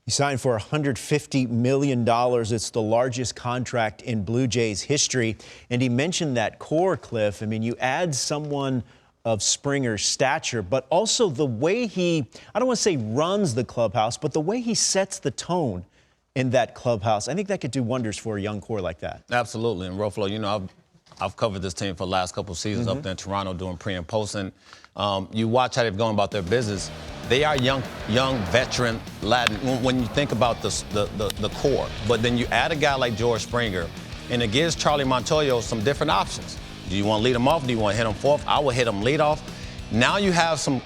He signed for $150 million. It's the largest contract in Blue Jays history. And he mentioned that core, Cliff. I mean, you add someone of Springer's stature, but also the way he, I don't want to say runs the clubhouse, but the way he sets the tone in that clubhouse. I think that could do wonders for a young core like that. Absolutely. And Ruffalo, you know, I've covered this team for the last couple of seasons up there in Toronto doing pre and post. And you watch how they're going about their business. They are young veteran Latin when you think about the core. But then you add a guy like George Springer, and it gives Charlie Montoyo some different options. Do you want to lead him off? Do you want to hit him fourth? I will hit him lead off. Now you have some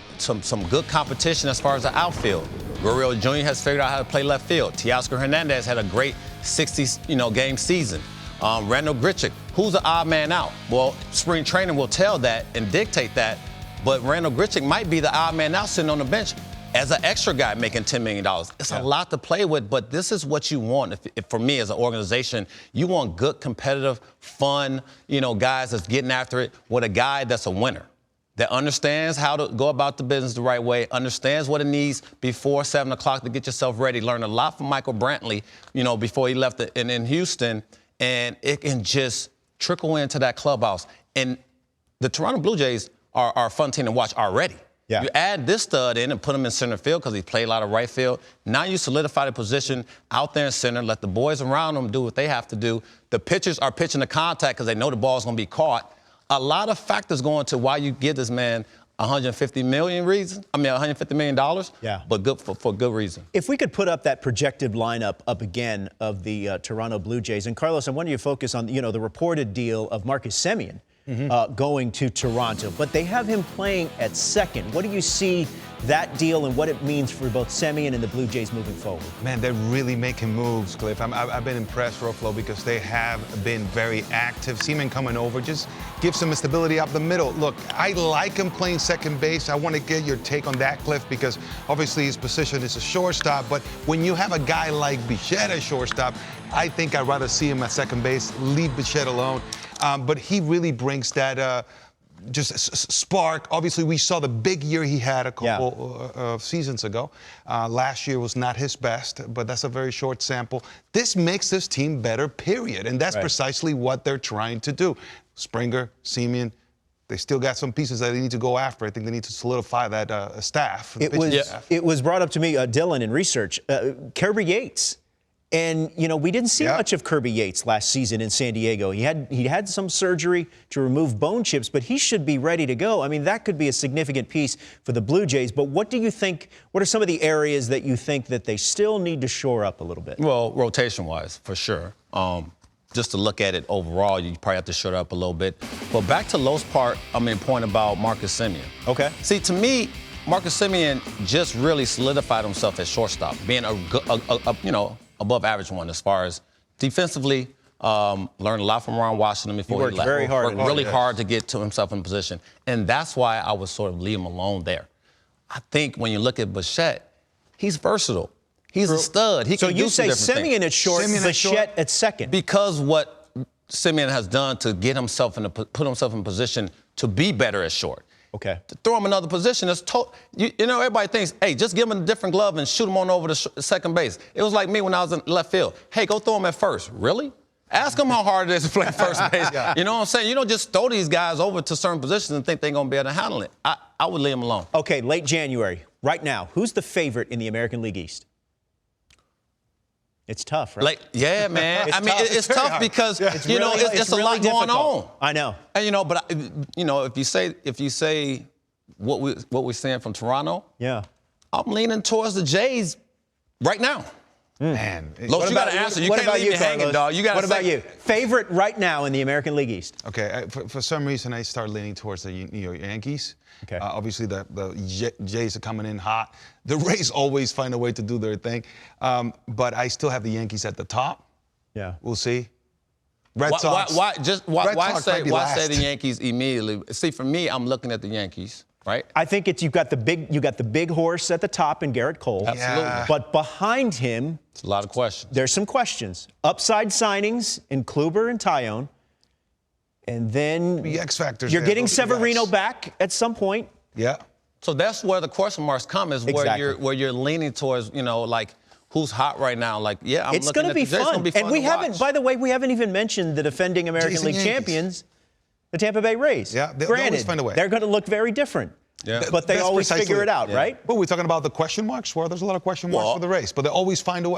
good competition as far as the outfield. Gurriel Jr. has figured out how to play left field. Teooscar Hernandez had a great 60 game season. Randall Grichuk, who's the odd man out? Well, spring training will tell that and dictate that. But Randall Grichuk might be the odd man out sitting on the bench as an extra guy making $10 million. It's a lot to play with, but this is what you want. If for me as an organization, you want good, competitive, fun, guys that's getting after it with a guy that's a winner, that understands how to go about the business the right way, understands what it needs before 7 o'clock to get yourself ready. Learned a lot from Michael Brantley, before he left in Houston, and it can just trickle into that clubhouse. And the Toronto Blue Jays are a fun team to watch already. Yeah. You add this stud in and put him in center field because he played a lot of right field. Now you solidify the position out there in center, let the boys around them do what they have to do. The pitchers are pitching the contact because they know the ball's going to be caught. A lot of factors go into why you give this man $150 million, but good for good reason. If we could put up that projected lineup up again of the Toronto Blue Jays, and Carlos, I want you to focus on the reported deal of Marcus Semien going to Toronto, but they have him playing at second. What do you see that deal and what it means for both Semien and the Blue Jays moving forward? Man, they're really making moves, Cliff. I've been impressed, Ruffalo, because they have been very active. Semien coming over just gives some stability up the middle. Look, I like him playing second base. I want to get your take on that, Cliff, because obviously his position is a shortstop. But when you have a guy like Bichette at shortstop, I think I'd rather see him at second base, leave Bichette alone. But he really brings that just spark. Obviously, we saw the big year he had a couple of seasons ago. Last year was not his best, but that's a very short sample. This makes this team better, period. And that's precisely what they're trying to do. Springer, Semien, they still got some pieces that they need to go after. I think they need to solidify that staff. It was brought up to me, Dylan, in research, Kirby Yates. And, we didn't see much of Kirby Yates last season in San Diego. He had some surgery to remove bone chips, but he should be ready to go. I mean, that could be a significant piece for the Blue Jays. But what do you think, what are some of the areas that you think that they still need to shore up a little bit? Well, rotation-wise, for sure. Just to look at it overall, you probably have to shore up a little bit. But back to Lo's point about Marcus Semien. Okay. See, to me, Marcus Semien just really solidified himself as shortstop, being above average one as far as defensively. Learned a lot from Ron Washington before he left. Very hard. Worked really hard to get to himself in position. And that's why I would sort of leave him alone there. I think when you look at Bichette, he's versatile. He's a stud. He can do some different things. So you say Semien at short, Bichette at second. Because what Semien has done to get himself put himself in position to be better at short. Okay. To throw him another position, everybody thinks, hey, just give him a different glove and shoot him on over to second base. It was like me when I was in left field. Hey, go throw him at first. Really? Ask him how hard it is to play first base. You know what I'm saying? You don't just throw these guys over to certain positions and think they're going to be able to handle it. I would leave him alone. Okay, late January. Right now, who's the favorite in the American League East? It's tough, right? Yeah, man. It's tough because it's a really lot going on. I know. And but if you say what we're seeing from Toronto, I'm leaning towards the Jays right now. Man, Los, you got to answer. You can't leave me hanging, dog. What about you? Favorite right now in the American League East? Okay, for some reason I start leaning towards the New York Yankees. Okay. Obviously the Jays are coming in hot. The Rays always find a way to do their thing, but I still have the Yankees at the top. Yeah, we'll see. Red Sox. Why say the Yankees immediately? See, for me, I'm looking at the Yankees. Right? I think you got the big horse at the top in Garrett Cole. Absolutely. But behind him, it's a lot of questions. There's some questions. Upside signings in Kluber and Tyone. And then the X factors. You're getting Severino back at some point. Yeah. So that's where the question marks come, is where you're leaning towards, who's hot right now. Like, yeah, I'm It's looking going to at be the Jays. It's fun. gonna be fun And we to haven't, watch. by the way, we haven't even mentioned the defending American Jays and League Yankees. champions, the Tampa Bay Rays. Yeah, they Granted, always find a way. they're going to look very different. Yeah. But they That's always precisely figure it it. out, right? But we're talking about the question marks. Well, there's a lot of question marks Well, for the race, but they always find a way.